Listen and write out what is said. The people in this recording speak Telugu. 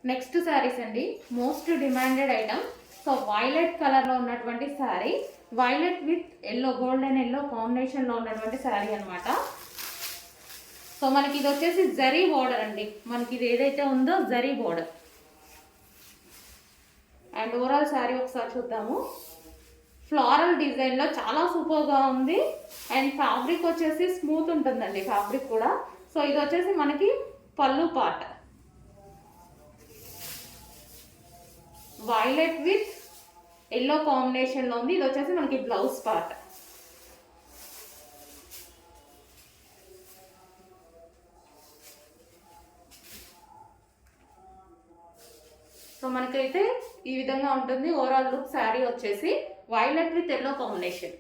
నెక్స్ట్ శారీస్ అండి, most demanded item. So violet కలర్లో ఉన్నటువంటి sari, violet with yellow, golden yellow కాంబినేషన్లో ఉన్నటువంటి శారీ అనమాట. సో మనకి ఇది వచ్చేసి జరీ బోర్డర్ అండి, మనకి ఇది ఏదైతే ఉందో zari border. And overall sari ఒకసారి చూద్దాము. ఫ్లారల్ డిజైన్లో చాలా సూపర్గా ఉంది. అండ్ ఫ్యాబ్రిక్ వచ్చేసి స్మూత్ ఉంటుందండి ఫ్యాబ్రిక్ కూడా. సో ఇది వచ్చేసి మనకి పళ్ళు పార్ట్, వైలెట్ విత్ ఎల్లో కాంబినేషన్లో ఉంది. ఇది వచ్చేసి మనకి బ్లౌజ్ పార్ట్. సో మనకైతే ఈ విధంగా ఉంటుంది ఓవరాల్ లుక్. శారీ వచ్చేసి వైలెట్ విత్ ఎల్లో కాంబినేషన్.